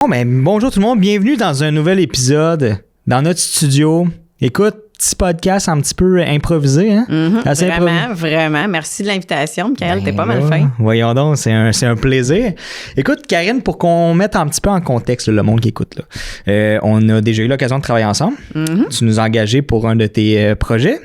Bon, ben, bonjour tout le monde, bienvenue dans un nouvel épisode dans notre studio. Écoute, petit podcast un petit peu improvisé, hein? Vraiment. Merci de l'invitation, Michael, t'es pas mal fin. Voyons donc, c'est un plaisir. Écoute, Karine, pour qu'on mette un petit peu en contexte le monde qui écoute, là, on a déjà eu l'occasion de travailler ensemble. Tu nous as engagés pour un de tes projets.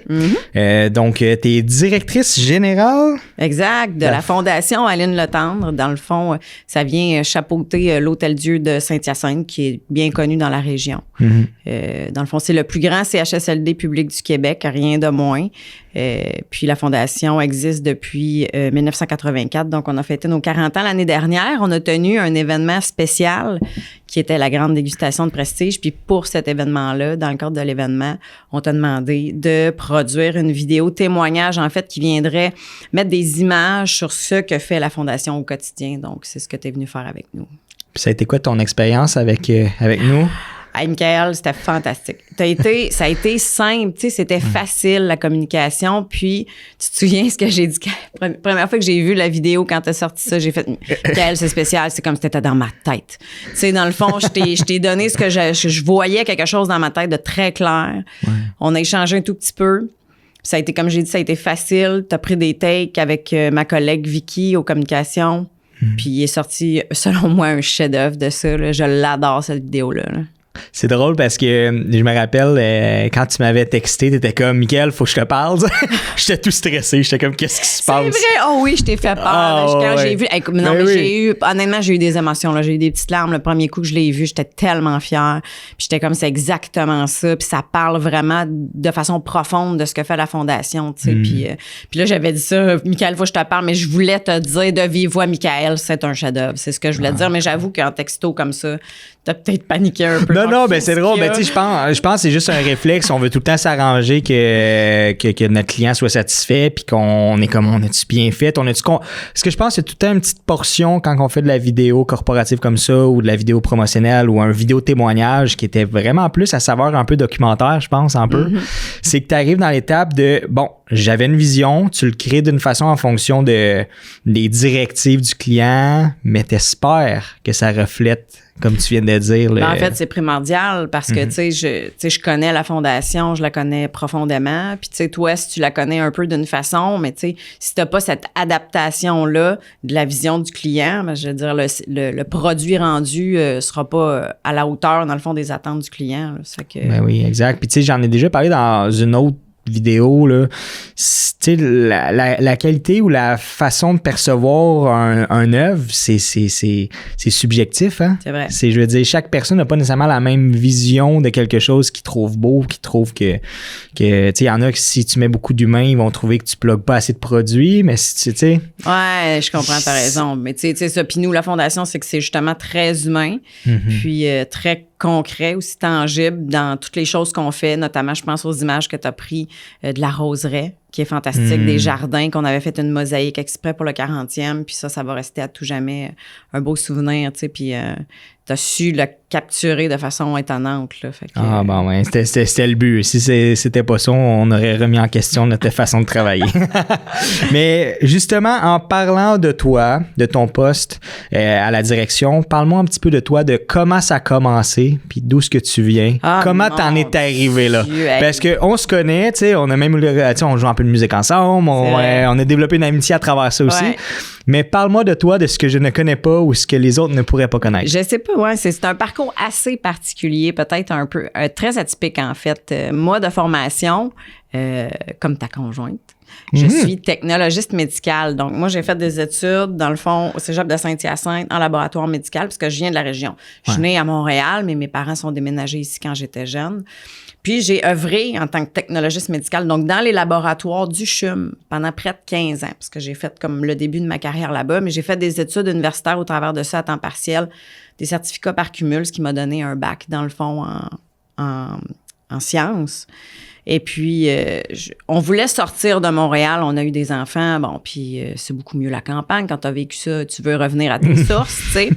Donc, tu es directrice générale. Exact, de la Fondation Aline Letendre. Dans le fond, ça vient chapeauter l'Hôtel-Dieu de Saint-Hyacinthe, qui est bien connu dans la région. Dans le fond, c'est le plus grand CHSLD public du Québec, rien de moins. Puis la Fondation existe depuis 1984, donc on a fêté nos 40 ans l'année dernière. On a tenu un événement spécial qui était la grande dégustation de prestige. Puis pour cet événement-là, dans le cadre de l'événement, on t'a demandé de produire une vidéo témoignage, en fait, qui viendrait mettre des images sur ce que fait la Fondation au quotidien. Donc, c'est ce que tu es venu faire avec nous. Puis ça a été quoi ton expérience avec nous? Hey, Michael, c'était fantastique. Ça a été simple, tu sais, c'était facile, la communication. Puis, tu te souviens ce que j'ai dit? Première fois que j'ai vu la vidéo, quand t'as sorti ça, j'ai fait, Michael, c'est spécial, c'est comme si c'était dans ma tête. Tu sais, dans le fond, je t'ai donné ce que je voyais, quelque chose dans ma tête de très clair. Ouais. On a échangé un tout petit peu. Ça a été, comme j'ai dit, ça a été facile. T'as pris des takes avec ma collègue Vicky aux communications. Puis, il est sorti, selon moi, un chef-d'œuvre de ça. Là. Je l'adore, cette vidéo-là. Là. C'est drôle parce que je me rappelle quand tu m'avais texté, t'étais comme Michael, faut que je te parle. J'étais tout stressé, j'étais comme qu'est-ce qui se passe? C'est vrai, oh oui, je t'ai fait peur. Quand j'ai vu, honnêtement, j'ai eu des émotions, là, j'ai eu des petites larmes le premier coup que je l'ai vu, j'étais tellement fière. Puis j'étais comme c'est exactement ça, puis ça parle vraiment de façon profonde de ce que fait la Fondation, tu sais. Puis là j'avais dit ça, Michael, faut que je te parle, mais je voulais te dire de vive voix, Michael, c'est un chef-d'œuvre, c'est ce que je voulais te dire, mais j'avoue qu'en texto comme ça, t'as peut-être paniqué un peu. Non, ben c'est drôle. Ben, tu sais, je pense que c'est juste un réflexe. On veut tout le temps s'arranger que notre client soit satisfait puis qu'on est comme, on a-tu bien fait? Parce que je pense que c'est tout le temps une petite portion quand on fait de la vidéo corporative comme ça ou de la vidéo promotionnelle ou un vidéo témoignage qui était vraiment plus à saveur un peu documentaire, je pense, un peu. C'est que tu arrives dans l'étape de, bon, j'avais une vision, tu le crées d'une façon en fonction des directives du client, mais t'espères que ça reflète comme tu viens de dire. En fait, c'est primordial parce que, tu sais, je connais la Fondation, je la connais profondément. Puis, tu sais, toi, si tu la connais un peu d'une façon, mais tu sais, si t'as pas cette adaptation-là de la vision du client, ben, je veux dire, le produit rendu sera pas à la hauteur, dans le fond, des attentes du client. Là. Ça fait que... Ben oui, exact. Puis, tu sais, j'en ai déjà parlé dans une autre vidéo, là, tu sais, la qualité ou la façon de percevoir un œuvre, c'est subjectif, hein? C'est vrai. Je veux dire, chaque personne n'a pas nécessairement la même vision de quelque chose qu'ils trouvent beau, qu'ils trouvent que tu sais, il y en a que si tu mets beaucoup d'humains, ils vont trouver que tu plugues pas assez de produits, mais si tu sais... Ouais, je comprends, t'as raison. Mais tu sais, ça, puis nous, la Fondation, c'est que c'est justement très humain, puis très concret, aussi tangible dans toutes les choses qu'on fait, notamment, je pense aux images que tu as prises de la roseraie, qui est fantastique, des jardins, qu'on avait fait une mosaïque exprès pour le 40e, puis ça va rester à tout jamais un beau souvenir, tu sais, puis t'as su le capturer de façon étonnante, là. Fait que, bon, ouais, c'était le but. Si c'était pas ça, on aurait remis en question notre façon de travailler. Mais justement, en parlant de toi, de ton poste à la direction, parle-moi un petit peu de toi, de comment ça a commencé, puis d'où est-ce que tu viens. Comment t'en es arrivé là? Parce qu'on se connaît, tu sais, on a même on joue un peu de musique ensemble, on a développé une amitié à travers ça aussi. Ouais. Mais parle-moi de toi, de ce que je ne connais pas ou ce que les autres ne pourraient pas connaître. Je sais pas, ouais, c'est un parcours assez particulier, peut-être un peu très atypique en fait. Moi, de formation, comme ta conjointe, je suis technologiste médicale. Donc, moi, j'ai fait des études, dans le fond, au Cégep de Saint-Hyacinthe, en laboratoire médical, parce que je viens de la région. Je suis née à Montréal, mais mes parents sont déménagés ici quand j'étais jeune. Puis, j'ai œuvré en tant que technologiste médicale, donc dans les laboratoires du CHUM pendant près de 15 ans, parce que j'ai fait comme le début de ma carrière là-bas, mais j'ai fait des études universitaires au travers de ça à temps partiel, des certificats par cumul, ce qui m'a donné un bac, dans le fond, en sciences. Et puis, on voulait sortir de Montréal, on a eu des enfants, bon, puis c'est beaucoup mieux la campagne. Quand tu as vécu ça, tu veux revenir à tes sources, tu sais.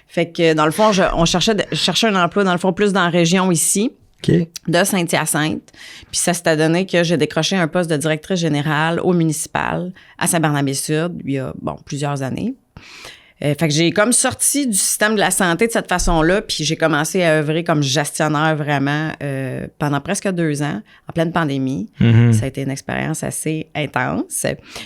Fait que, dans le fond, je cherchais un emploi, dans le fond, plus dans la région ici. Okay. De Saint-Hyacinthe. Puis ça s'est donné que j'ai décroché un poste de directrice générale au municipal à Saint-Barnabé-Sud il y a, plusieurs années. Fait que j'ai comme sorti du système de la santé de cette façon-là, puis j'ai commencé à œuvrer comme gestionnaire vraiment pendant presque 2 ans, en pleine pandémie. Ça a été une expérience assez intense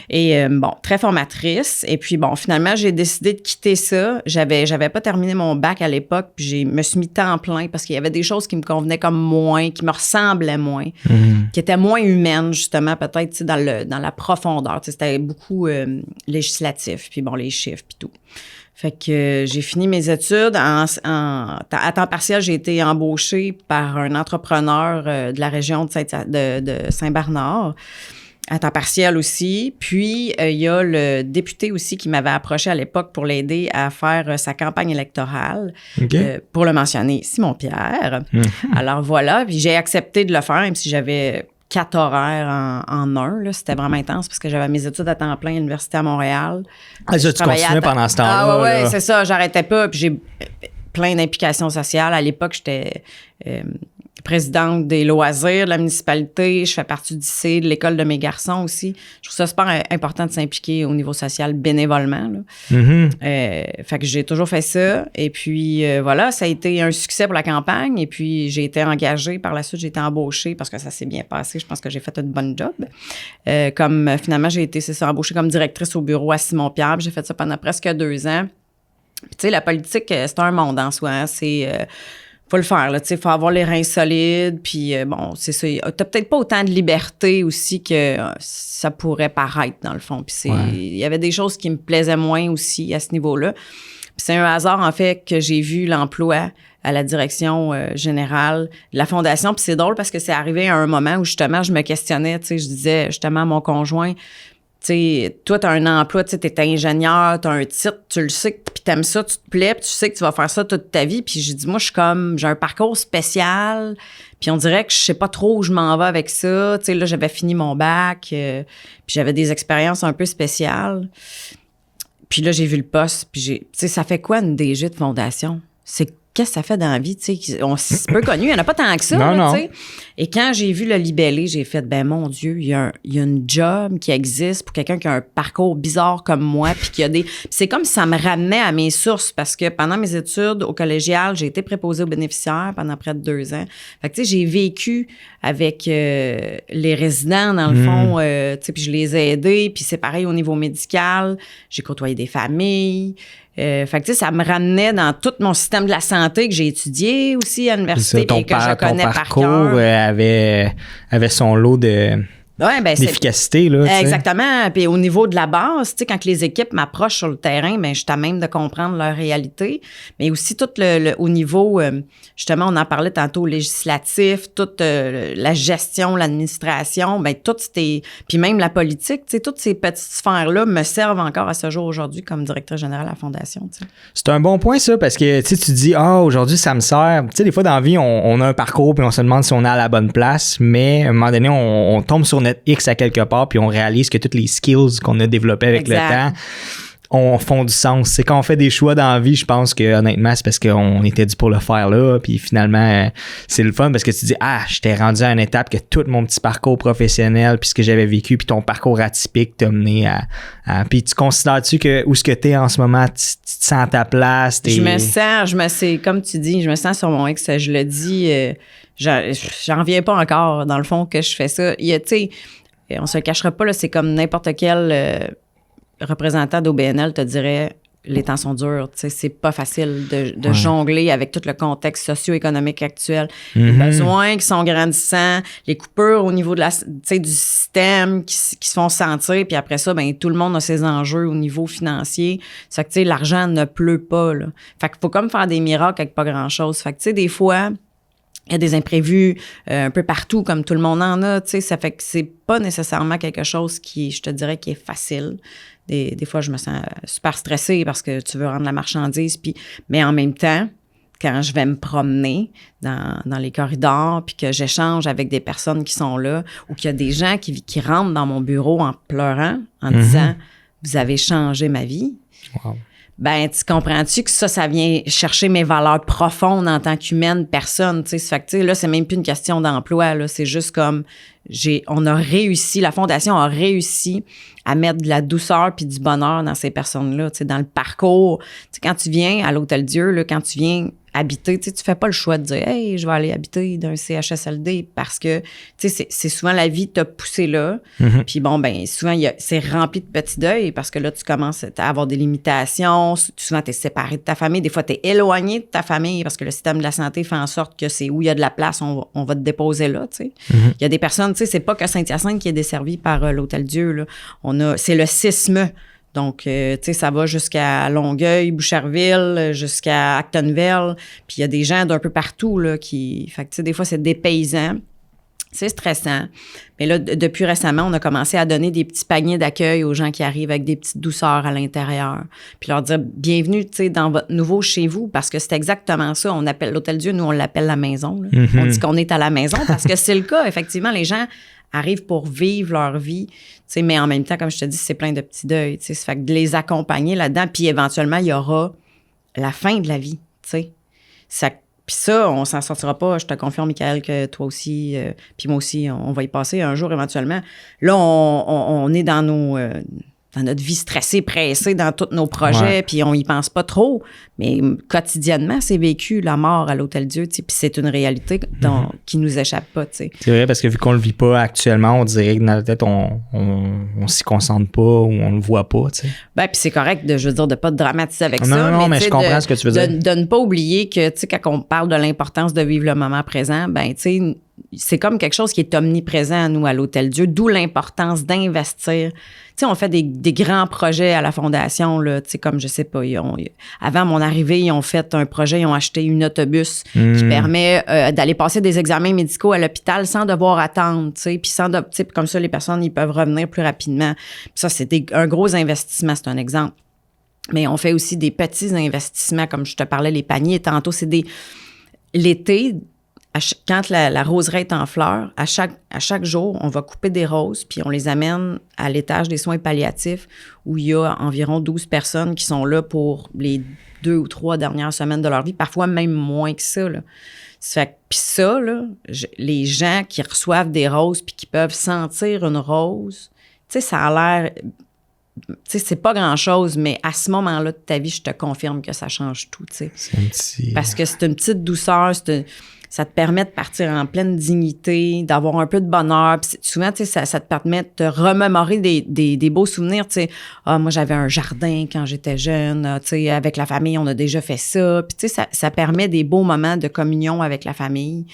et très formatrice. Et puis finalement, j'ai décidé de quitter ça. J'avais pas terminé mon bac à l'époque, puis je me suis mis temps plein parce qu'il y avait des choses qui me convenaient comme moins, qui me ressemblaient moins, qui étaient moins humaines, justement, peut-être, tu sais, dans la profondeur. Tu sais, c'était beaucoup législatif, puis les chiffres, puis tout. Fait que j'ai fini mes études. À temps partiel, j'ai été embauchée par un entrepreneur de la région de Saint-Bernard, à temps partiel aussi. Puis, il y a le député aussi qui m'avait approché à l'époque pour l'aider à faire sa campagne électorale, pour le mentionner, Simon Pierre. Alors voilà, puis j'ai accepté de le faire, même si j'avais 4 horaires en un. Là. C'était vraiment intense parce que j'avais mes études à temps plein à l'Université à Montréal. Ah, ça, tu continuais pendant ce temps-là. Ah ouais, c'est ça. J'arrêtais pas. Puis j'ai plein d'implications sociales. À l'époque, j'étais présidente des loisirs de la municipalité. Je fais partie du lycée, de l'école de mes garçons aussi. Je trouve ça super important de s'impliquer au niveau social bénévolement. Là. Fait que j'ai toujours fait ça. Et puis, voilà, ça a été un succès pour la campagne. Et puis, j'ai été engagée. Par la suite, j'ai été embauchée parce que ça s'est bien passé. Je pense que j'ai fait une bonne job. Comme finalement, j'ai été embauchée comme directrice au bureau à Simon-Pierre. J'ai fait ça pendant presque 2 ans. Puis, tu sais, la politique, c'est un monde en soi. Hein. Faut le faire, là, tu sais, faut avoir les reins solides, puis c'est ça. T'as peut-être pas autant de liberté aussi que ça pourrait paraître, dans le fond. Puis il y avait des choses qui me plaisaient moins aussi à ce niveau-là. Puis c'est un hasard, en fait, que j'ai vu l'emploi à la direction générale de la Fondation. Puis c'est drôle parce que c'est arrivé à un moment où, justement, je me questionnais, tu sais, je disais, justement, à mon conjoint, tu sais, toi, t'as un emploi, tu sais, t'es ingénieur, t'as un titre, tu le sais, puis t'aimes ça, tu te plais, puis tu sais que tu vas faire ça toute ta vie. Puis j'ai dit, moi, j'ai un parcours spécial, puis on dirait que je sais pas trop où je m'en vais avec ça. Tu sais, là, j'avais fini mon bac, puis j'avais des expériences un peu spéciales. Puis là, j'ai vu le poste, puis tu sais, ça fait quoi une DG de fondation? Qu'est-ce que ça fait dans la vie, tu sais? C'est peu connu, il n'y en a pas tant que ça, tu sais. Et quand j'ai vu le libellé, j'ai fait, mon Dieu, il y a une job qui existe pour quelqu'un qui a un parcours bizarre comme moi, puis qui a des... C'est comme si ça me ramenait à mes sources, parce que pendant mes études au collégial, j'ai été préposée aux bénéficiaires pendant près de 2 ans. Fait que, tu sais, j'ai vécu avec les résidents, dans le fond, tu sais, puis je les ai aidés, puis c'est pareil au niveau médical. J'ai côtoyé des familles. Fait que, tu sais, ça me ramenait dans tout mon système de la santé que j'ai étudié aussi à l'université et que je connais par cœur. Avait son lot d'efficacité, là. Exactement. Puis au niveau de la base, tu sais, quand les équipes m'approchent sur le terrain, je suis à même de comprendre leur réalité. Mais aussi tout au niveau, justement, on en parlait tantôt, législatif, toute la gestion, l'administration, tout c'était... Puis même la politique, tu sais, toutes ces petites sphères-là me servent encore à ce jour aujourd'hui comme directrice générale à la Fondation, tu sais. C'est un bon point, ça, parce que, tu sais, tu dis, aujourd'hui, ça me sert. Tu sais, des fois, dans la vie, on a un parcours, puis on se demande si on est à la bonne place, mais à un moment donné, on tombe sur notre X à quelque part, puis on réalise que toutes les skills qu'on a développées avec le temps font du sens. C'est quand on fait des choix dans la vie, je pense que honnêtement, c'est parce qu'on était dû pour le faire là, puis finalement, c'est le fun parce que tu dis, j'étais rendu à une étape que tout mon petit parcours professionnel, puis ce que j'avais vécu, puis ton parcours atypique t'a mené à puis tu considères-tu que où est-ce que t'es en ce moment, tu te sens à ta place? Comme tu dis, je me sens sur mon X, je le dis, j'en reviens pas encore, dans le fond, que je fais ça. Tu sais, on se le cachera pas, là, c'est comme n'importe quel représentant d'OBNL te dirait, les temps sont durs, tu sais, c'est pas facile de jongler avec tout le contexte socio-économique actuel. Les besoins qui sont grandissants, les coupures au niveau de du système qui se font sentir, puis après ça, tout le monde a ses enjeux au niveau financier. Ça fait que, tu sais, l'argent ne pleut pas, là. Fait qu'il faut comme faire des miracles avec pas grand-chose. Fait que, tu sais, des fois... Il y a des imprévus un peu partout, comme tout le monde en a, tu sais. Ça fait que c'est pas nécessairement quelque chose qui, je te dirais, qui est facile. Des fois, je me sens super stressée parce que tu veux rendre la marchandise. Mais en même temps, quand je vais me promener dans les corridors puis que j'échange avec des personnes qui sont là ou qu'il y a des gens qui rentrent dans mon bureau en pleurant, en disant « Vous avez changé ma vie », ben tu comprends-tu que ça vient chercher mes valeurs profondes en tant qu'humaine, personne, tu sais. Fait que, tu sais, là, c'est même plus une question d'emploi, là. C'est juste comme, on a réussi, la Fondation a réussi à mettre de la douceur puis du bonheur dans ces personnes-là, tu sais, dans le parcours. Tu sais, quand tu viens à l'Hôtel Dieu, là, quand tu viens habiter, tu sais, tu fais pas le choix de dire, hey, je vais aller habiter dans un CHSLD parce que, tu sais, c'est souvent la vie t'a poussé là. Puis bon, ben souvent, c'est rempli de petits deuils parce que là, tu commences à avoir des limitations. Souvent, t'es séparé de ta famille. Des fois, t'es éloigné de ta famille parce que le système de la santé fait en sorte que c'est où il y a de la place, on va te déposer là, tu sais. Il y a des personnes, tu sais, c'est pas que Saint-Hyacinthe qui est desservie par l'Hôtel Dieu, là. C'est le CISME. Donc, tu sais, ça va jusqu'à Longueuil, Boucherville, jusqu'à Actonville. Puis il y a des gens d'un peu partout, là, fait que, tu sais, des fois, c'est des paysans. C'est stressant. Mais là, depuis récemment, on a commencé à donner des petits paniers d'accueil aux gens qui arrivent avec des petites douceurs à l'intérieur. Puis leur dire, bienvenue, tu sais, dans votre nouveau chez vous, parce que c'est exactement ça. On appelle l'Hôtel Dieu, nous, on l'appelle la maison, là. On dit qu'on est à la maison parce que c'est le cas. Effectivement, les gens arrivent pour vivre leur vie, tu sais, mais en même temps, comme je te dis, c'est plein de petits deuils, tu sais. Ça fait que de les accompagner là-dedans, puis éventuellement, il y aura la fin de la vie, tu sais. Puis ça, on s'en sortira pas. Je te confirme, Michael, que toi aussi, puis moi aussi, on va y passer un jour éventuellement. Là, on est dans notre vie stressée, pressée dans tous nos projets, puis on y pense pas trop. Mais quotidiennement, c'est vécu, la mort à l'Hôtel Dieu, tu sais, puis c'est une réalité qui nous échappe pas, tu sais. C'est vrai, parce que vu qu'on le vit pas actuellement, on dirait que dans la tête, on s'y concentre pas ou on le voit pas, tu sais. Ben, puis c'est correct, je veux dire, de pas te dramatiser avec ça. Non, mais je comprends ce que tu veux dire. De ne pas oublier que, tu sais, quand on parle de l'importance de vivre le moment présent, ben, tu sais, c'est comme quelque chose qui est omniprésent à nous, à l'Hôtel Dieu, d'où l'importance d'investir. Tu sais, on fait des grands projets à la Fondation, là, tu sais, comme, je sais pas, avant mon arrivée, ils ont fait un projet, ils ont acheté une autobus qui permet d'aller passer des examens médicaux à l'hôpital sans devoir attendre, tu sais, puis comme ça, les personnes, ils peuvent revenir plus rapidement. Puis ça, c'est un gros investissement, c'est un exemple. Mais on fait aussi des petits investissements, comme je te parlais, les paniers, tantôt, c'est l'été, quand la roseraie est en fleurs, à chaque jour, on va couper des roses, puis on les amène à l'étage des soins palliatifs où il y a environ 12 personnes qui sont là pour les 2 ou 3 dernières semaines de leur vie, parfois même moins que ça, là. Puis ça, là, les gens qui reçoivent des roses puis qui peuvent sentir une rose, tu sais, ça a l'air... Tu sais, c'est pas grand-chose, mais à ce moment-là de ta vie, je te confirme que ça change tout, tu sais. Parce que c'est une petite douceur, ça te permet de partir en pleine dignité, d'avoir un peu de bonheur. Puis souvent, tu sais, ça te permet de te remémorer des beaux souvenirs. Tu sais, moi, j'avais un jardin quand j'étais jeune. Tu sais, avec la famille, on a déjà fait ça. Puis tu sais, ça permet des beaux moments de communion avec la famille.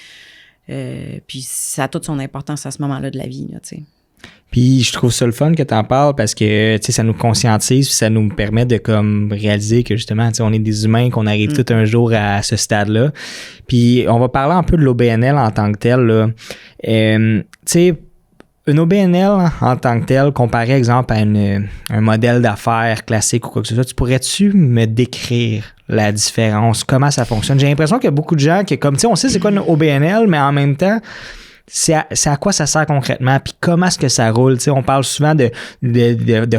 Puis ça a toute son importance à ce moment-là de la vie, là, tu sais. Puis je trouve ça le fun que tu en parles parce que, tu sais, ça nous conscientise, puis ça nous permet de comme réaliser que justement, tu sais, on est des humains, qu'on arrive tout un jour à ce stade-là. Puis on va parler un peu de l'OBNL en tant que tel, là. Tu sais, une OBNL en tant que tel, comparé, exemple, à un modèle d'affaires classique ou quoi que ce soit, pourrais-tu me décrire la différence, comment ça fonctionne? J'ai l'impression qu'il y a beaucoup de gens qui, comme, tu sais, on sait c'est quoi une OBNL, mais en même temps, c'est à quoi ça sert concrètement, puis comment est-ce que ça roule? Tu sais, on parle souvent de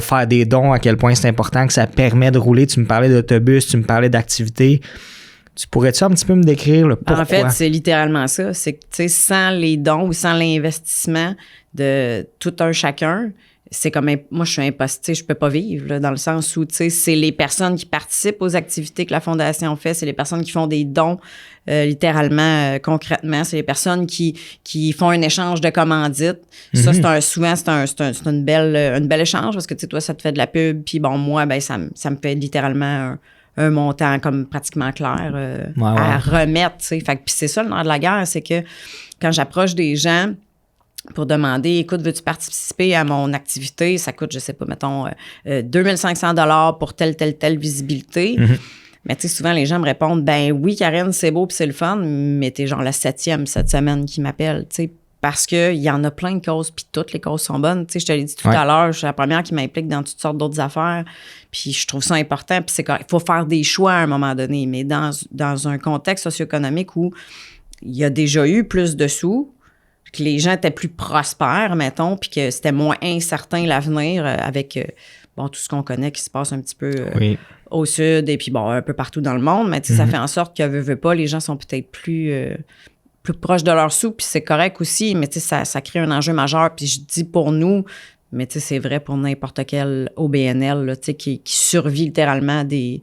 faire des dons, à quel point c'est important, que ça permet de rouler. Tu me parlais d'autobus, tu me parlais d'activité. Tu pourrais-tu un petit peu me décrire le pourquoi? En fait, c'est littéralement ça. C'est que, tu sais, sans les dons ou sans l'investissement de tout un chacun, c'est comme, moi, je suis impossible, je peux pas vivre, là, dans le sens où, tu sais, c'est les personnes qui participent aux activités que la Fondation fait, c'est les personnes qui font des dons, littéralement, concrètement, c'est les personnes qui font un échange de commandites. Ça, souvent, c'est une belle échange parce que, tu sais, toi, ça te fait de la pub, puis bon, moi, ben, ça me fait littéralement un montant comme pratiquement clair à remettre, tu sais. Fait que, puis c'est ça, le nerf de la guerre, c'est que quand j'approche des gens pour demander, écoute, veux-tu participer à mon activité? Ça coûte, je sais pas, mettons, 2500 $ pour telle visibilité. Mais tu sais, souvent, les gens me répondent, ben oui, Karine, c'est beau puis c'est le fun, mais t'es genre la 7e cette semaine qui m'appelle, tu sais, parce qu'il y en a plein de causes, puis toutes les causes sont bonnes. Tu sais, je te l'ai dit tout à l'heure, je suis la première qui m'implique dans toutes sortes d'autres affaires, puis je trouve ça important, puis c'est correct. Il faut faire des choix à un moment donné, mais dans un contexte socio-économique où il y a déjà eu plus de sous, que les gens étaient plus prospères, mettons, puis que c'était moins incertain l'avenir avec bon, tout ce qu'on connaît qui se passe un petit peu Oui. au sud et puis bon, un peu partout dans le monde. Mais tu sais, ça fait en sorte que, veut pas, les gens sont peut-être plus proches de leur sous, puis c'est correct aussi, mais tu sais, ça crée un enjeu majeur. Puis je dis pour nous, mais tu sais, c'est vrai pour n'importe quel OBNL là, tu sais, qui survit littéralement de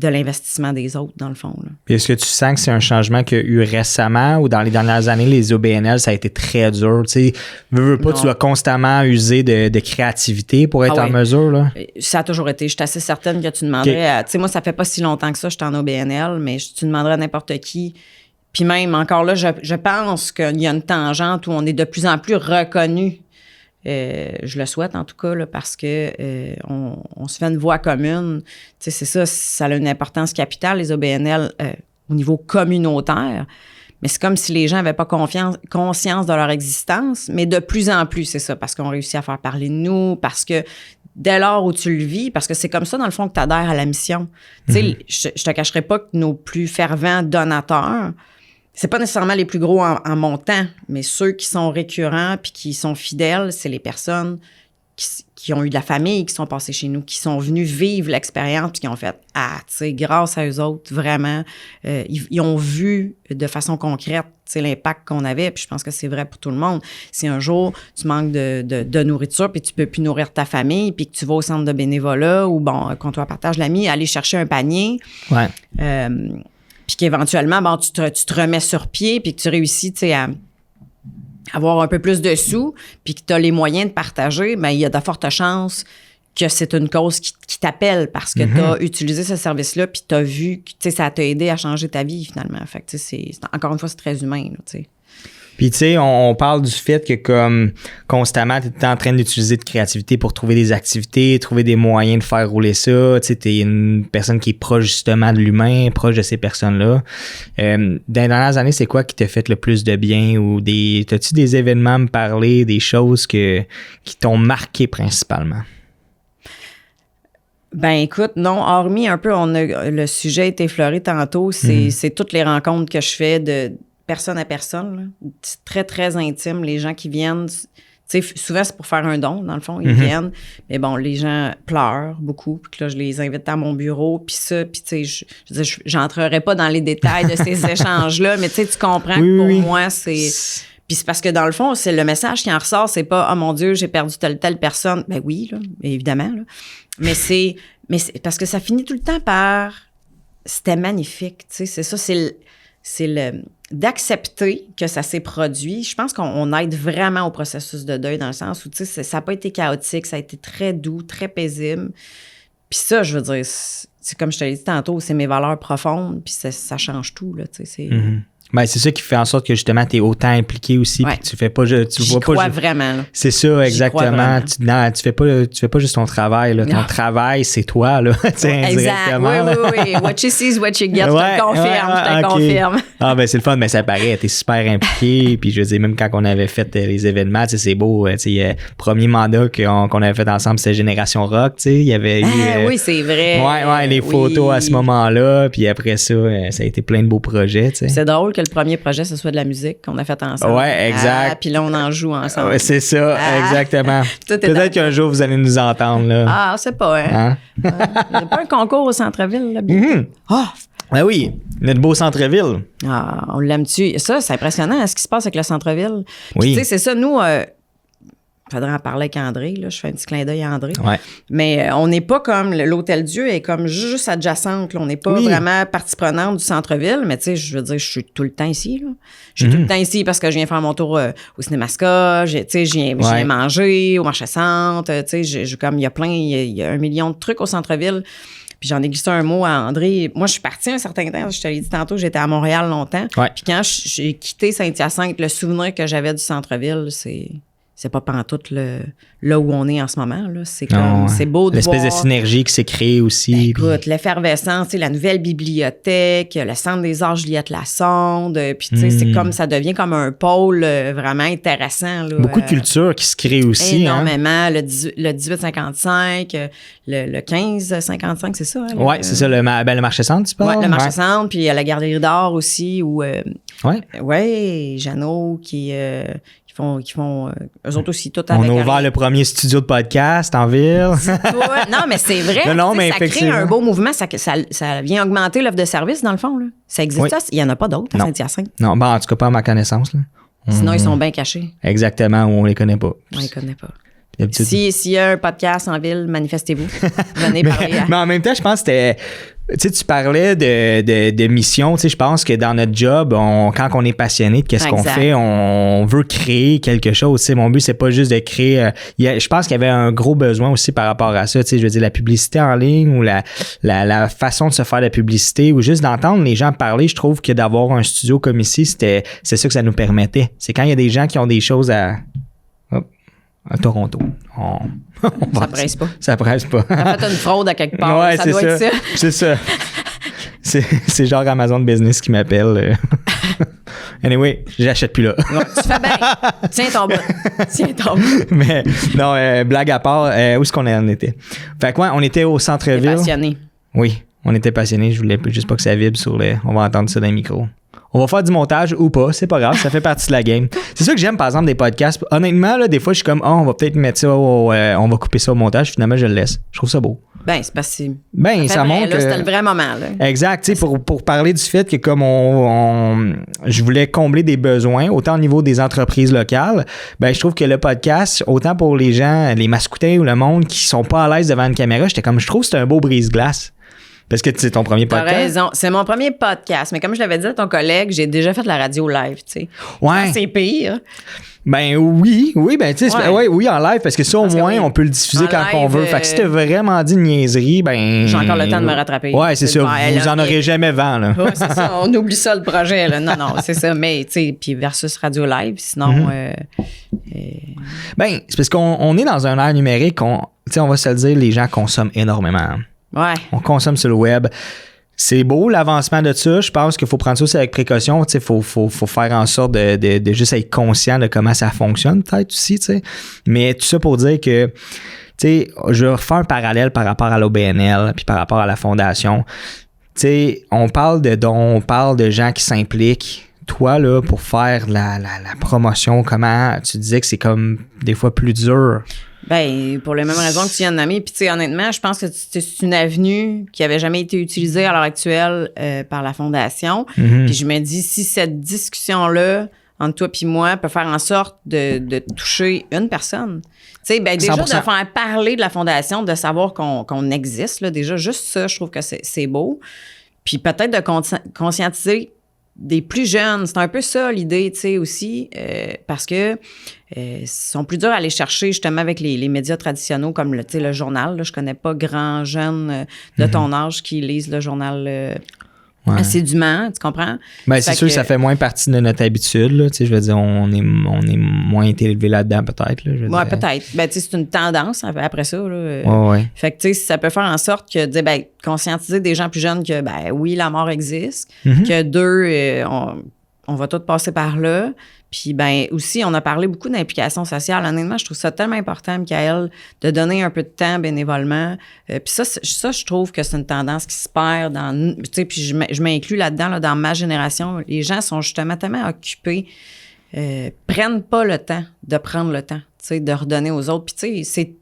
l'investissement des autres, dans le fond. Là. Puis est-ce que tu sens que c'est un changement qu'il y a eu récemment ou dans les dernières années, les OBNL, ça a été très dur? Tu sais, veux pas, tu dois constamment user de créativité pour être en mesure, là? Ça a toujours été. Je suis assez certaine que tu demanderais tu sais, moi, ça fait pas si longtemps que ça, je suis en OBNL, mais tu demanderais à n'importe qui. Puis même, encore là, je pense qu'il y a une tangente où on est de plus en plus reconnu. Je le souhaite en tout cas là, parce que on se fait une voix commune. Tu sais, c'est ça a une importance capitale, les OBNL, au niveau communautaire. Mais c'est comme si les gens n'avaient pas conscience de leur existence. Mais de plus en plus, c'est ça, parce qu'on réussit à faire parler de nous, parce que dès lors où tu le vis, parce que c'est comme ça, dans le fond, que tu adhères à la mission. Tu sais, je te cacherai pas que nos plus fervents donateurs, c'est pas nécessairement les plus gros en montant, mais ceux qui sont récurrents puis qui sont fidèles, c'est les personnes qui ont eu de la famille, qui sont passées chez nous, qui sont venus vivre l'expérience puis qui ont fait « Ah, tu sais, grâce à eux autres, vraiment, ils ont vu de façon concrète l'impact qu'on avait. » Puis je pense que c'est vrai pour tout le monde. Si un jour, tu manques de nourriture puis tu peux plus nourrir ta famille puis que tu vas au centre de bénévolat ou, bon, comptoir partage l'ami, aller chercher un panier. Ouais. Puis qu'éventuellement, bon, tu te remets sur pied, puis que tu réussis, tu sais, à avoir un peu plus de sous, puis que tu as les moyens de partager, bien, il y a de fortes chances que c'est une cause qui t'appelle parce que tu as utilisé ce service-là, puis tu as vu que, tu sais, ça t'a aidé à changer ta vie, finalement. Fait que, tu sais, encore une fois, c'est très humain, là, tu sais. Puis, tu sais, on parle du fait que, comme, constamment, tu es en train d'utiliser de créativité pour trouver des activités, trouver des moyens de faire rouler ça. Tu sais, tu es une personne qui est proche, justement, de l'humain, proche de ces personnes-là. Dans les dernières années, c'est quoi qui t'a fait le plus de bien ou t'as-tu des événements à me parler, des choses qui t'ont marqué principalement? Ben écoute, non, hormis un peu, le sujet a été effleuré tantôt, c'est toutes les rencontres que je fais de personne à personne, là. C'est très, très intime. Les gens qui viennent, tu sais, souvent, c'est pour faire un don, dans le fond. Ils viennent. Mais bon, les gens pleurent beaucoup. Puis là, je les invite à mon bureau. Puis ça, puis tu sais, j'entrerai pas dans les détails de ces échanges-là, mais tu sais, tu comprends que pour moi, c'est... Puis c'est parce que dans le fond, c'est le message qui en ressort, c'est pas « Ah, mon Dieu, j'ai perdu telle personne ». Ben oui, là, évidemment, là. Mais c'est parce que ça finit tout le temps par « C'était magnifique », tu sais, c'est ça, c'est d'accepter que ça s'est produit. Je pense qu'on aide vraiment au processus de deuil dans le sens où, tu sais, ça n'a pas été chaotique, ça a été très doux, très paisible. Puis ça, je veux dire, c'est comme je te l'ai dit tantôt, c'est mes valeurs profondes, puis ça change tout, là, tu sais, c'est... Ben, c'est ça qui fait en sorte que justement tu es autant impliqué aussi puis tu fais pas J'y crois vraiment là. C'est ça exactement. Tu fais pas juste ton travail là. Ton travail c'est toi là, indirectement. Oui. What you see is what you get. Je te confirme. Ah ben c'est le fun, mais ça paraît, t'es super impliqué puis je veux dire même quand on avait fait les événements, tu sais c'est beau, tu sais premier mandat qu'on avait fait ensemble c'était Génération Rock, tu sais, il y avait eu oui, c'est vrai. Ouais, les photos à ce moment-là, puis après ça ça a été plein de beaux projets, tu sais. C'est drôle que le premier projet, ce soit de la musique qu'on a fait ensemble. Ouais, exact. Puis là, on en joue ensemble. Ouais, c'est ça, exactement. Peut-être qu'un jour, vous allez nous entendre. Là. Ah, c'est pas, hein? Il n'y a pas un concours au centre-ville, là? Ben oui, notre beau centre-ville. Ah, on l'aime-tu? Ça, c'est impressionnant, ce qui se passe avec le centre-ville. Oui. Tu sais, c'est ça, nous... faudrait en parler avec André, là. Je fais un petit clin d'œil à André. Ouais. Mais on n'est pas comme l'Hôtel-Dieu est comme juste adjacente. Là. On n'est pas vraiment partie prenante du centre-ville. Mais tu sais, je veux dire, je suis tout le temps ici. Là. Je suis tout le temps ici parce que je viens faire mon tour au Cinémascope. Tu sais, je viens manger au marché-centre. Tu sais, comme il y a plein, il y a 1 million de trucs au centre-ville. Puis j'en ai glissé un mot à André. Moi, je suis partie un certain temps. Je te l'ai dit tantôt, j'étais à Montréal longtemps. Ouais. Puis quand j'ai quitté Saint-Hyacinthe, le souvenir que j'avais du centre-ville, c'est pas pantoute là où on est en ce moment. Là. C'est comme, c'est beau de l'espèce voir. de synergie qui s'est créée aussi. Écoute, l'effervescence, la nouvelle bibliothèque, le Centre des arts Juliette Lassonde, puis tu sais, c'est comme, ça devient comme un pôle vraiment intéressant. Là, beaucoup de culture qui se crée aussi. Énormément. Le 1855, le 1555, c'est ça? Oui, c'est ça, le marché-centre, tu parles? Oui, le marché-centre, puis il y a la Galerie d'art aussi, où... Jeannot qui font eux autres aussi, tout On avec a ouvert le premier studio de podcast en ville. Non, mais c'est vrai. Non, mais ça crée effectivement. un beau mouvement. Ça vient augmenter l'offre de service, dans le fond. Là. Ça existe. Oui. Il n'y en a pas d'autres à Non. Saint-Hyacinthe. Non, ben, en tout cas, pas à ma connaissance. Là. Sinon, ils sont bien cachés. Exactement, on les connaît pas. On les connaît pas. D'habitude. S'il y a un podcast en ville, manifestez-vous. Venez parler. Mais en même temps, je pense que c'était. Tu sais, tu parlais de mission. Tu sais, je pense que dans notre job, quand on est passionné de qu'est-ce qu'on fait, on veut créer quelque chose. Tu sais, mon but, c'est pas juste de créer. Je pense qu'il y avait un gros besoin aussi par rapport à ça. Tu sais, je veux dire, la publicité en ligne ou la façon de se faire de la publicité ou juste d'entendre les gens parler. Je trouve que d'avoir un studio comme ici, c'est ça que ça nous permettait. C'est quand il y a des gens qui ont des choses à Toronto. Ça presse pas. Ça presse pas. Ça fait une fraude à quelque part. Ouais, ça doit être ça. C'est ça. C'est genre Amazon Business qui m'appelle. Anyway, j'achète plus là. Ouais, tu fais bien. Tiens ton bout. Mais non, blague à part, où est-ce qu'on en était? Fait que ouais, on était au centre-ville. Passionné. Oui, on était passionnés. Je voulais juste pas que ça vibre sur les... On va entendre ça dans les micros. On va faire du montage ou pas, c'est pas grave, ça fait partie de la game. C'est ça que j'aime, par exemple, des podcasts. Honnêtement, là, des fois, je suis comme, on va peut-être mettre ça, on va couper ça au montage. Finalement, je le laisse. Je trouve ça beau. Ben, c'est parce que ça montre que... C'était le vrai moment. Là. Exact. Tu sais, pour parler du fait que comme je voulais combler des besoins, autant au niveau des entreprises locales, ben je trouve que le podcast, autant pour les gens, les mascoutins ou le monde qui sont pas à l'aise devant une caméra, j'étais comme, je trouve que c'est un beau brise-glace. Parce que c'est ton premier podcast. T'as raison. C'est mon premier podcast. Mais comme je l'avais dit à ton collègue, j'ai déjà fait de la radio live, tu sais. Ouais. C'est pire. Ben oui, ben tu sais, oui, en live, parce que ça, au moins, on peut le diffuser quand on veut. Fait que si t'as vraiment dit une niaiserie, ben... J'ai encore le temps de me rattraper. Ouais, c'est ça. Vous en aurez jamais vent, là. Ouais, c'est ça. On oublie ça, le projet, là. Non, c'est ça. Mais, tu sais, puis versus radio live, sinon... Ben, c'est parce qu'on est dans un ère numérique, tu sais, on va se le dire, les gens consomment énormément. Ouais. On consomme sur le web. C'est beau l'avancement de ça. Je pense qu'il faut prendre ça aussi avec précaution. Il faut faire en sorte de juste être conscient de comment ça fonctionne, peut-être aussi. T'sais. Mais tout ça pour dire que je vais refaire un parallèle par rapport à l'OBNL puis par rapport à la fondation. On parle de dons, on parle de gens qui s'impliquent. Toi, là, pour faire la promotion, comment tu disais que c'est comme des fois plus dur? Ben, pour les mêmes raisons que tu viens de nommer. Puis, tu sais, honnêtement, je pense que c'est une avenue qui avait jamais été utilisée à l'heure actuelle par la Fondation. Mm-hmm. Puis, je me dis, si cette discussion-là, entre toi et moi, peut faire en sorte de toucher une personne. Tu sais, ben, déjà, 100%. De faire parler de la Fondation, de savoir qu'on existe, là, déjà, juste ça, je trouve que c'est beau. Puis, peut-être de conscientiser des plus jeunes. C'est un peu ça l'idée, tu sais, aussi, parce que sont plus durs à aller chercher justement avec les médias traditionnels comme le journal. Là. Je connais pas grand jeune de ton âge qui lisent le journal assidûment, tu comprends? Ben, c'est sûr que ça fait moins partie de notre habitude. Là, je veux dire, on est moins été élevé là-dedans peut-être. Oui, peut-être. Ben, c'est une tendance après ça. Là. Ouais. Fait que ça peut faire en sorte que ben, conscientiser des gens plus jeunes que ben oui, la mort existe, que deux, on va tous passer par là. Puis, ben aussi, on a parlé beaucoup d'implication sociale. Honnêtement, je trouve ça tellement important, Michael, de donner un peu de temps bénévolement. Puis ça, je trouve que c'est une tendance qui se perd dans... Tu sais, puis je m'inclus là-dedans, là, dans ma génération. Les gens sont justement tellement occupés, prennent pas le temps de prendre le temps, tu sais, de redonner aux autres. Puis, tu sais, c'est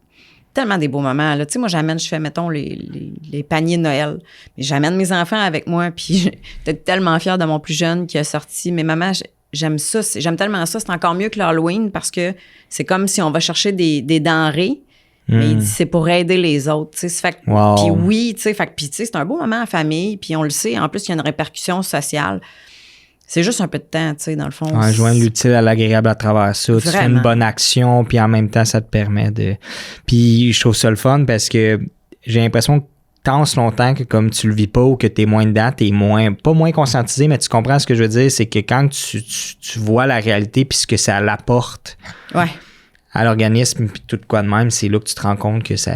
tellement des beaux moments. Là. Tu sais, moi, je fais, mettons, les paniers de Noël. Mais j'amène mes enfants avec moi, puis j'étais tellement fière de mon plus jeune qui a sorti. Mais maman, j'aime ça. J'aime tellement ça. C'est encore mieux que l'Halloween parce que c'est comme si on va chercher des denrées, mais il dit c'est pour aider les autres. Tu sais, puis oui, tu sais, puis tu sais, c'est un beau moment en famille, puis on le sait. En plus, il y a une répercussion sociale. C'est juste un peu de temps, tu sais, dans le fond. Ouais, joindre l'utile à l'agréable à travers ça. Vraiment. Tu fais une bonne action, puis en même temps, ça te permet de... Puis je trouve ça le fun parce que j'ai l'impression que tant longtemps que comme tu le vis pas ou que t'es moins dedans, pas moins conscientisé, mais tu comprends ce que je veux dire, c'est que quand tu vois la réalité puis ce que ça l'apporte à l'organisme puis tout quoi de même, c'est là que tu te rends compte que ça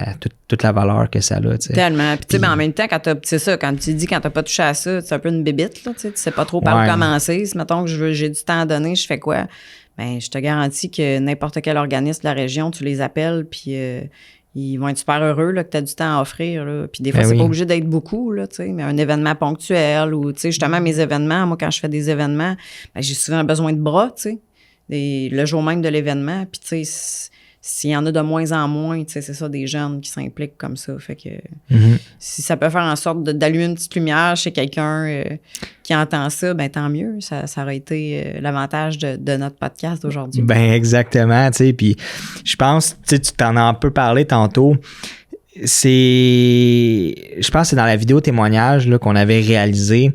toute la valeur que ça a. T'sais. Tellement. Puis tu sais, ben, en même temps, c'est ça, quand tu dis quand t'as pas touché à ça, c'est un peu une bébite, là, tu sais pas trop par où commencer. Si mettons que j'ai du temps à donner, je fais quoi? Ben, je te garantis que n'importe quel organisme de la région, tu les appelles, puis ils vont être super heureux là, que tu as du temps à offrir. Là. Puis des fois, c'est pas obligé d'être beaucoup, là, mais un événement ponctuel ou justement mes événements. Moi, quand je fais des événements, ben, j'ai souvent besoin de bras, tu sais. le jour même de l'événement. Puis, tu sais, s'il y en a de moins en moins, tu sais, c'est ça, des jeunes qui s'impliquent comme ça. Fait que si ça peut faire en sorte d'allumer une petite lumière chez quelqu'un qui entend ça, ben tant mieux. Ça aurait été l'avantage de notre podcast d'aujourd'hui. Ben exactement, tu sais. Puis je pense, tu sais, tu t'en as un peu parlé tantôt. Je pense que c'est dans la vidéo témoignage là, qu'on avait réalisé.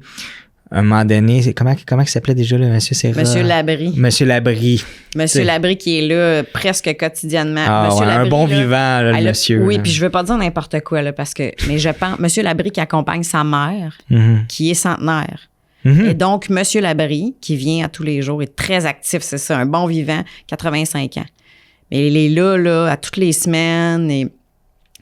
À un moment donné, comment il s'appelait déjà, le monsieur Serra? Monsieur Labrie. Monsieur Labrie. Monsieur Labrie qui est là presque quotidiennement. Ah, monsieur Labrie, un bon vivant, là, le monsieur. Oui, là. puis je veux pas dire n'importe quoi, là, mais je pense, Monsieur Labrie qui accompagne sa mère, qui est centenaire. Et donc, Monsieur Labrie, qui vient à tous les jours, est très actif, c'est ça, un bon vivant, 85 ans. Mais il est là, à toutes les semaines, et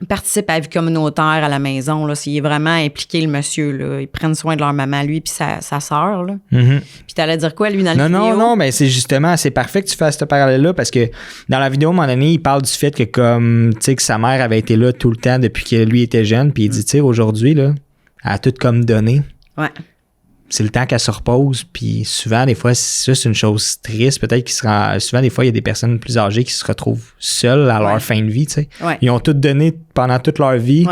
participe à la vie communautaire à la maison. Là, il est vraiment impliqué, le monsieur. Là. Ils prennent soin de leur maman, lui, puis sa sœur. Puis t'allais dire quoi, lui, dans la vidéo? Non, mais c'est justement, c'est parfait que tu fasses ce parallèle-là parce que dans la vidéo, à un moment donné, il parle du fait que comme, tu sais, que sa mère avait été là tout le temps depuis que lui était jeune, puis il dit, tu sais, aujourd'hui, là, elle a tout comme donné. Ouais. C'est le temps qu'elle se repose, puis souvent, des fois, ça, c'est une chose triste. Peut-être souvent, des fois, il y a des personnes plus âgées qui se retrouvent seules à leur fin de vie, tu sais. Ouais. Ils ont tout donné pendant toute leur vie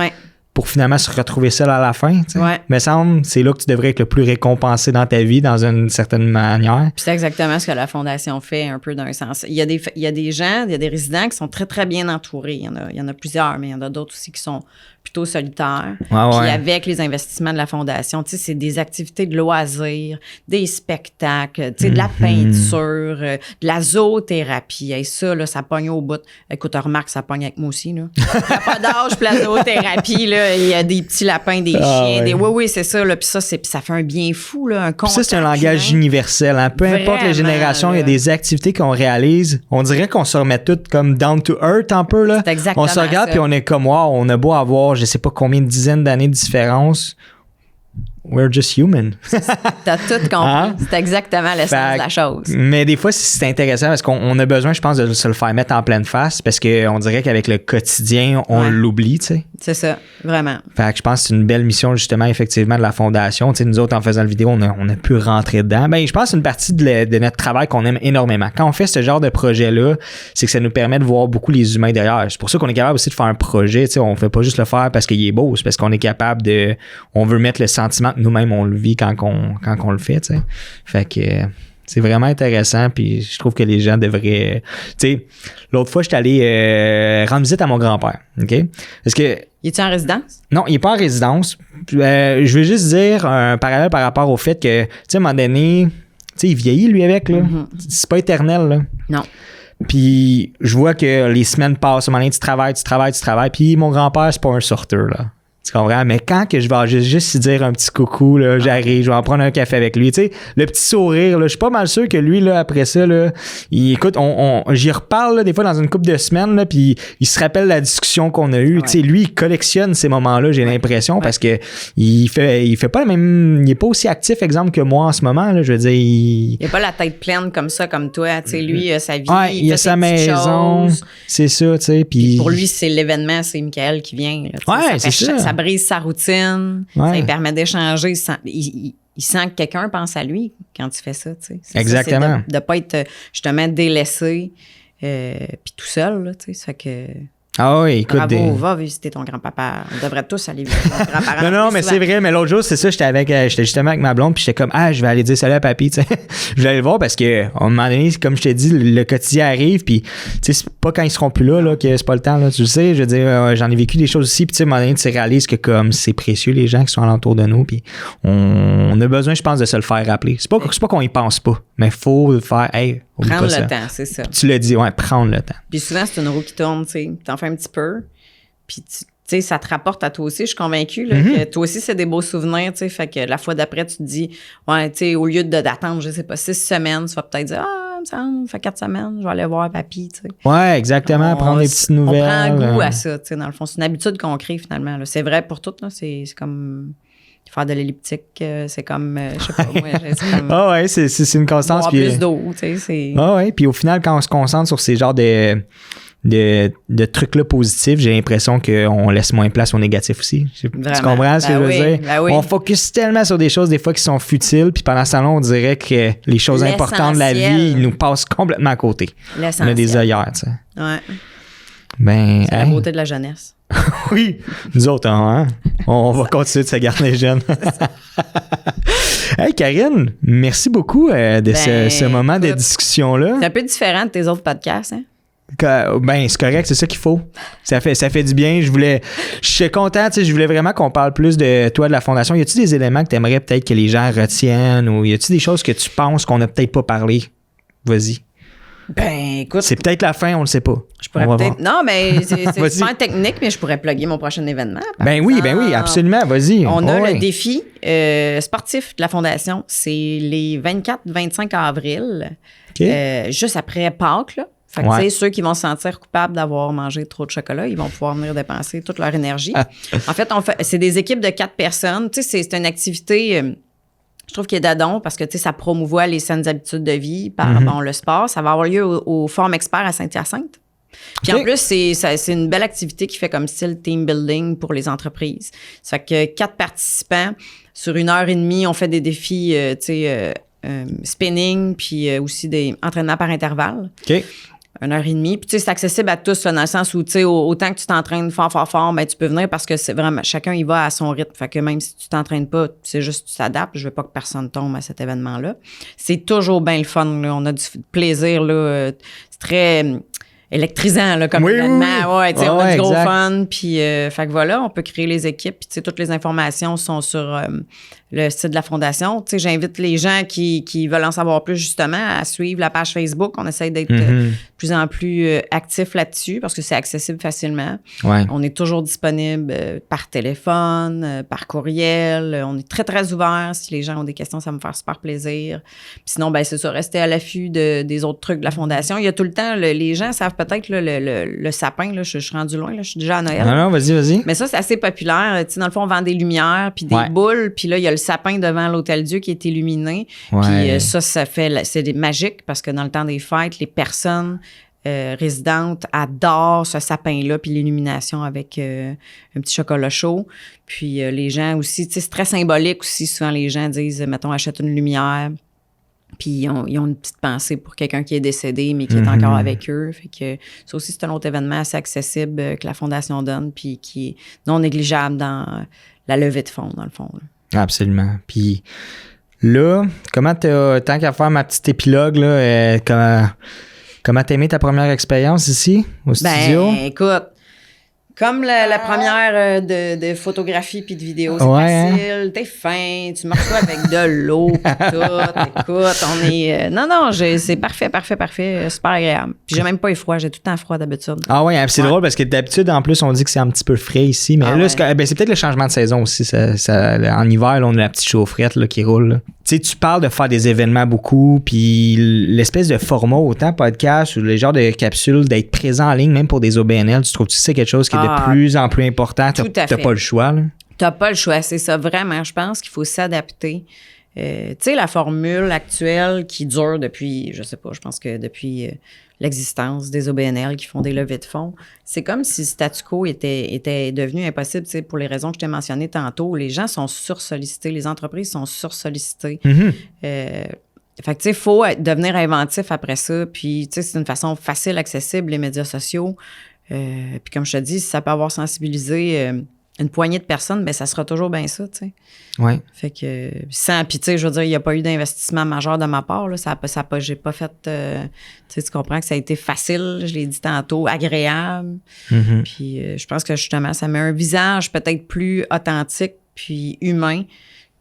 pour finalement se retrouver seuls à la fin, tu sais. Ouais. Mais semble, c'est là que tu devrais être le plus récompensé dans ta vie, dans une certaine manière. Puis c'est exactement ce que la Fondation fait, un peu d'un sens. Il y a des gens, il y a des résidents qui sont très, très bien entourés. Il y en a plusieurs, mais il y en a d'autres aussi qui sont plutôt solitaires. Puis avec les investissements de la Fondation, tu sais, c'est des activités de loisirs, des spectacles, tu sais, de la peinture, de la zoothérapie. Et ça, là, ça pogne au bout. Écoute, remarque, ça pogne avec moi aussi, là. Il n'y a pas d'âge pour la zoothérapie, là. Il y a des petits lapins, des chiens, oui, c'est ça, là. Puis ça, ça fait un bien fou, là, un contact. Ça, c'est un langage universel, hein. Peu importe les générations, il y a des activités qu'on réalise. On dirait qu'on se remet toutes comme down to earth un peu, là. C'est exactement on se regarde ça. Puis on est comme, wow, on a beau avoir je sais pas combien de dizaines d'années de différence. We're just human. T'as tout compris. Hein? C'est exactement l'essence de la chose. Mais des fois, c'est intéressant parce qu'on a besoin, je pense, de se le faire mettre en pleine face parce qu'on dirait qu'avec le quotidien, on l'oublie, tu sais. C'est ça, vraiment. Fait que je pense que c'est une belle mission, justement, effectivement, de la Fondation. Tu sais, nous autres, en faisant la vidéo, on a pu rentrer dedans. Ben, je pense que c'est une partie de notre travail qu'on aime énormément. Quand on fait ce genre de projet-là, c'est que ça nous permet de voir beaucoup les humains derrière. C'est pour ça qu'on est capable aussi de faire un projet. Tu sais, on fait pas juste le faire parce qu'il est beau, c'est parce qu'on est capable de... On veut mettre le sentiment que nous-mêmes, on le vit quand on le fait, tu sais. Fait que... c'est vraiment intéressant, puis je trouve que les gens devraient... Tu sais, l'autre fois, j'étais allé rendre visite à mon grand-père, OK? Parce que... Il est-tu en résidence? Non, il n'est pas en résidence. Je veux juste dire un parallèle par rapport au fait que, tu sais, à un moment donné, tu sais, il vieillit, lui, avec, là. C'est pas éternel, là. Non. Puis je vois que les semaines passent, à un moment donné, tu travailles, puis mon grand-père, c'est pas un sorteur, là. Tu comprends? Mais quand que je vais juste dire un petit coucou, là, j'arrive, je vais en prendre un café avec lui. Tu sais, le petit sourire, là, je suis pas mal sûr que lui, là, après ça, là, écoute, j'y reparle, là, des fois dans une couple de semaines, là, puis il se rappelle la discussion qu'on a eue. Ouais. Tu sais, lui, il collectionne ces moments-là, j'ai l'impression, parce que il fait pas le même, il est pas aussi actif, exemple, que moi en ce moment, là, je veux dire. Il a pas la tête pleine comme ça, comme toi. Tu sais, lui, il a sa vie, il a sa maison, c'est ça, tu sais. Puis pour lui, c'est l'événement, c'est Michael qui vient. Là, ouais, c'est ça. Ça brise sa routine, ça lui permet d'échanger. Il sent que quelqu'un pense à lui quand tu fais ça. Tu sais. Exactement. Ça, de ne pas être justement délaissé puis tout seul. Là, tu sais, ça fait que... Ah oui, écoute. Bravo, va visiter ton grand-papa. On devrait tous aller visiter ton grand-parent. non, mais c'est vrai, mais l'autre jour, c'est ça, j'étais justement avec ma blonde, puis j'étais comme, je vais aller dire salut à papy, tu sais. Je vais aller le voir parce que, à un moment donné, comme je t'ai dit, le quotidien arrive, puis, tu sais, c'est pas quand ils seront plus là, que c'est pas le temps, là. Tu le sais, je veux dire, j'en ai vécu des choses aussi, puis, tu sais, à un moment donné, tu réalises que, comme, c'est précieux, les gens qui sont alentour de nous, puis on a besoin, je pense, de se le faire rappeler. C'est pas qu'on y pense pas, mais il faut le faire, prendre le temps, c'est ça. Puis tu l'as dit, prendre le temps. Puis souvent, c'est une roue qui tourne, tu sais. T'en fais un petit peu, puis tu sais, ça te rapporte à toi aussi. Je suis convaincue là, que toi aussi, c'est des beaux souvenirs, tu sais. Fait que la fois d'après, tu te dis, tu sais, au lieu d'attendre, je sais pas, 6 semaines, tu vas peut-être dire, ça fait 4 semaines, je vais aller voir papy, tu sais. Ouais, exactement, prendre des petites nouvelles. On prend goût à ça, tu sais, dans le fond. C'est une habitude qu'on crée, finalement. Là. C'est vrai pour tout, là. C'est comme... Faire de l'elliptique, c'est comme, je sais pas, moi, c'est comme... c'est une constance. Boire plus d'eau, tu sais, c'est... Puis au final, quand on se concentre sur ces genres de trucs-là positifs, j'ai l'impression qu'on laisse moins place aux négatifs aussi. Vraiment. Tu comprends ce que je veux dire? Ben oui. On focus tellement sur des choses des fois qui sont futiles, puis pendant ce temps-là, on dirait que les choses importantes de la vie, ils nous passent complètement à côté. On a des œillères, tu sais. Ouais. Ben, c'est la beauté de la jeunesse. Oui, nous autres, hein, on va continuer de se garder jeunes. Hey Karine, merci beaucoup de ce moment de discussion-là. C'est un peu différent de tes autres podcasts, hein? Ben, c'est correct, c'est ça qu'il faut. Ça fait du bien. Je suis content, tu sais, je voulais vraiment qu'on parle plus de toi, de la Fondation. Y a-tu des éléments que tu aimerais peut-être que les gens retiennent ou y a-tu des choses que tu penses qu'on n'a peut-être pas parlé? Vas-y. Ben, écoute. C'est peut-être la fin, on le sait pas. Je pourrais peut-être. Non, mais c'est super technique, mais je pourrais plugger mon prochain événement. Ben oui, absolument. Vas-y. On a le défi sportif de la Fondation. C'est les 24-25 avril, juste après Pâques, là. Fait que, tu sais, ceux qui vont se sentir coupables d'avoir mangé trop de chocolat, ils vont pouvoir venir dépenser toute leur énergie. En fait, c'est des équipes de 4 personnes. Tu sais, c'est une activité, je trouve, qui est d'adon parce que, tu sais, ça promouvoit les saines habitudes de vie par le sport. Ça va avoir lieu au Forum Expert à Saint-Hyacinthe. Puis en plus, c'est une belle activité qui fait comme style team building pour les entreprises. Ça fait que 4 participants, sur 1h30, on fait des défis, tu sais, spinning, puis aussi des entraînements par intervalle. OK. 1h30. Puis, tu sais, c'est accessible à tous, là, dans le sens où, tu sais, autant que tu t'entraînes fort, ben, tu peux venir parce que c'est vraiment, chacun y va à son rythme. Fait que même si tu t'entraînes pas, c'est juste, tu t'adaptes. Je veux pas que personne tombe à cet événement-là. C'est toujours bien le fun, là. On a du plaisir, là. C'est très électrisant, là, comme événement. Oui. Ouais, tu sais, on a du gros fun. Puis, fait que voilà, on peut créer les équipes. Puis, tu sais, toutes les informations sont sur le site de la Fondation. Tu sais, j'invite les gens qui veulent en savoir plus, justement, à suivre la page Facebook. On essaie d'être de plus en plus actifs là-dessus parce que c'est accessible facilement. Ouais. On est toujours disponible par téléphone, par courriel. On est très, très ouvert. Si les gens ont des questions, ça va me faire super plaisir. Puis sinon, ben c'est ça, rester à l'affût des autres trucs de la Fondation. Il y a tout le temps, les gens savent peut-être là, le sapin, là, je suis rendue loin, là, je suis déjà à Noël. Non, vas-y. Mais ça, c'est assez populaire. Tu sais, dans le fond, on vend des lumières puis des boules. Puis là, il y a le sapin devant l'Hôtel-Dieu qui est illuminé. Puis ça fait... C'est magique parce que dans le temps des fêtes, les personnes résidentes adorent ce sapin-là puis l'illumination avec un petit chocolat chaud. Puis les gens aussi, tu sais, c'est très symbolique aussi. Souvent, les gens disent, mettons, achète une lumière. Puis ils ont une petite pensée pour quelqu'un qui est décédé, mais qui est encore avec eux. Fait que ça aussi, c'est un autre événement assez accessible que la Fondation donne, puis qui est non négligeable dans la levée de fonds, dans le fond, là. Absolument. Puis là, tant qu'à faire ma petite épilogue, là, comment t'as aimé ta première expérience ici, au studio? Ben, écoute, comme la première de photographie puis de vidéo, c'est facile, t'es fin, tu me reçois avec de l'eau pis tout, écoute, on est... c'est parfait, super agréable. Puis j'ai même pas eu froid, j'ai tout le temps froid d'habitude. Ah ouais, c'est drôle parce que d'habitude, en plus, on dit que c'est un petit peu frais ici, mais là, c'est peut-être le changement de saison aussi. En hiver, là, on a la petite chaufferette là, qui roule, là. Tu sais, tu parles de faire des événements beaucoup, puis l'espèce de format, autant podcast ou le genre de capsule, d'être présent en ligne, même pour des OBNL, tu trouves-tu que c'est quelque chose qui est de plus en plus important? T'as pas le choix, là? T'as pas le choix, c'est ça. Vraiment, je pense qu'il faut s'adapter. Tu sais, la formule actuelle qui dure depuis, je sais pas, je pense que depuis l'existence des OBNL qui font des levées de fonds, c'est comme si le statu quo était devenu impossible, tu sais, pour les raisons que je t'ai mentionnées tantôt. Les gens sont sursollicités, les entreprises sont sursollicitées. Fait que, tu sais, il faut devenir inventif après ça. Puis, tu sais, c'est une façon facile, accessible, les médias sociaux. Puis, comme je te dis, si ça peut avoir sensibilisé une poignée de personnes, bien, ça sera toujours bien ça, tu sais. Oui. Fait que, puis tu sais, je veux dire, il n'y a pas eu d'investissement majeur de ma part, là. J'ai pas fait, tu sais, tu comprends que ça a été facile, je l'ai dit tantôt, agréable. Puis je pense que justement, ça met un visage peut-être plus authentique puis humain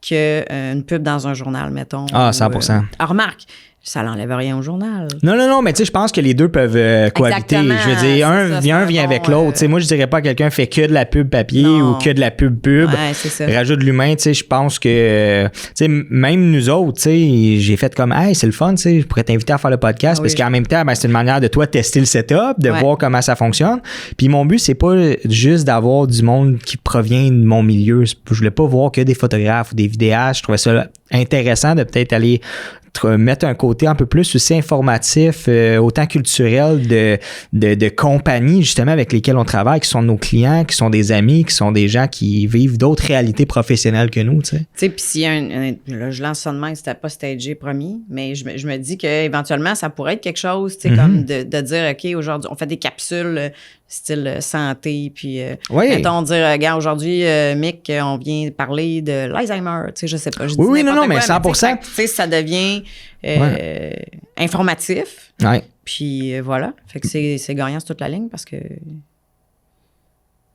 qu'une pub dans un journal, mettons. Ah, 100%. Remarque, ça n'enlève rien au journal. Non, mais tu sais, je pense que les deux peuvent cohabiter. Je veux dire, un vient avec l'autre. Tu sais, moi, je dirais pas que quelqu'un fait que de la pub papier ou que de la pub. Ouais, c'est ça. Rajoute de l'humain, tu sais, je pense que, tu sais, même nous autres, tu sais, j'ai fait comme, hey, c'est le fun, tu sais, je pourrais t'inviter à faire le podcast parce qu'en même temps, ben, c'est une manière de toi tester le setup, de voir comment ça fonctionne. Puis mon but, c'est pas juste d'avoir du monde qui provient de mon milieu. Je voulais pas voir que des photographes ou des vidéastes. Je trouvais ça intéressant de peut-être aller mettre un côté un peu plus aussi informatif, autant culturel de compagnies justement avec lesquelles on travaille, qui sont nos clients, qui sont des amis, qui sont des gens qui vivent d'autres réalités professionnelles que nous, tu sais. Tu sais, puis s'il y a là, je lance ça de même, c'était pas stagé, promis, mais je me dis qu'éventuellement, ça pourrait être quelque chose, tu sais, comme de dire, OK, aujourd'hui, on fait des capsules style santé, puis mettons dire, regarde, aujourd'hui, Mick, on vient parler de l'Alzheimer, tu sais, je sais pas. Je dis oui, non, mais 100%. Tu sais, ça devient informatif. Ouais. Puis voilà. Fait que c'est gagnant sur toute la ligne parce que...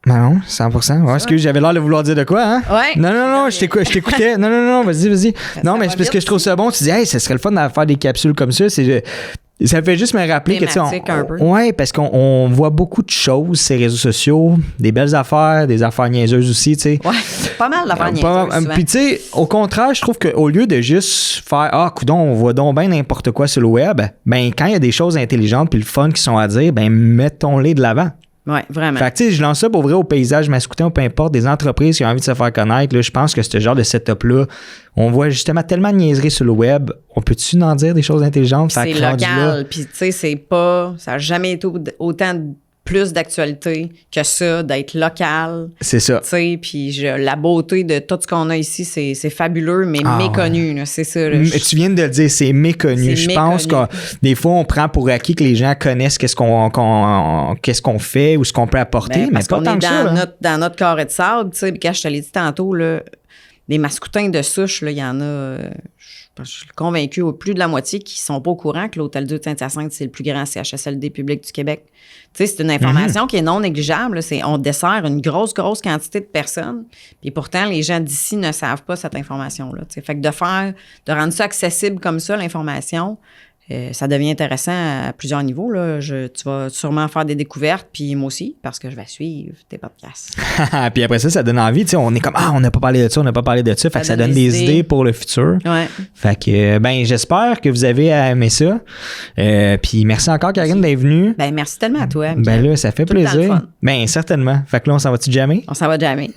Non, 100%. Ouais, est-ce que j'avais l'air de vouloir dire de quoi, hein? Ouais. Non, je t'écoutais. Non, vas-y. Non, mais c'est parce que je trouve ça bon. Tu dis, hey, ça serait le fun de faire des capsules comme ça. Ça fait juste me rappeler que, tu sais, ouais, parce qu'on voit beaucoup de choses sur les réseaux sociaux, des belles affaires, des affaires niaiseuses aussi, tu sais. Ouais, pas mal d'affaires niaiseuses. Puis, tu sais, au contraire, je trouve qu'au lieu de juste faire, coudonc, on voit donc bien n'importe quoi sur le web, ben, quand il y a des choses intelligentes puis le fun qui sont à dire, ben, mettons-les de l'avant. Oui, vraiment. Fait que, tu sais, je lance ça pour vrai au paysage mascoutin ou peu importe, des entreprises qui ont envie de se faire connaître. Là, je pense que ce genre de setup-là, on voit justement tellement de niaiseries sur le web. On peut-tu en dire des choses intelligentes? C'est local. Puis, tu sais, c'est pas... Ça n'a jamais été autant plus d'actualité que ça, d'être local. C'est ça. Tu sais, puis la beauté de tout ce qu'on a ici, c'est fabuleux, mais méconnu. Là, c'est ça. Là, tu viens de le dire, c'est méconnu. Je pense que des fois, on prend pour acquis que les gens connaissent qu'est-ce qu'on fait ou ce qu'on peut apporter, mais pas tant que ça. Dans notre carré de sable, tu sais, quand je te l'ai dit tantôt, là, les mascoutins de souche, il y en a... je suis convaincue, plus de la moitié qui ne sont pas au courant que l'Hôtel Dieu de Saint-Hyacinthe, c'est le plus grand CHSLD public du Québec. Tu sais, c'est une information qui est non négligeable. On dessert une grosse quantité de personnes. Puis pourtant, les gens d'ici ne savent pas cette information-là. Fait que de rendre ça accessible comme ça, l'information, ça devient intéressant à plusieurs niveaux. Là. Tu vas sûrement faire des découvertes, puis moi aussi, parce que je vais suivre tes podcasts. Puis après ça donne envie. On est comme, on n'a pas parlé de ça, on n'a pas parlé de ça. Fait que ça donne des idées pour le futur. Ouais. Fait que, j'espère que vous avez aimé ça. Puis merci encore, Karine, d'être venue. Merci tellement à toi. Ben là, ça fait plaisir. Certainement. Fait que là, on s'en va-tu jammer? On s'en va jammer.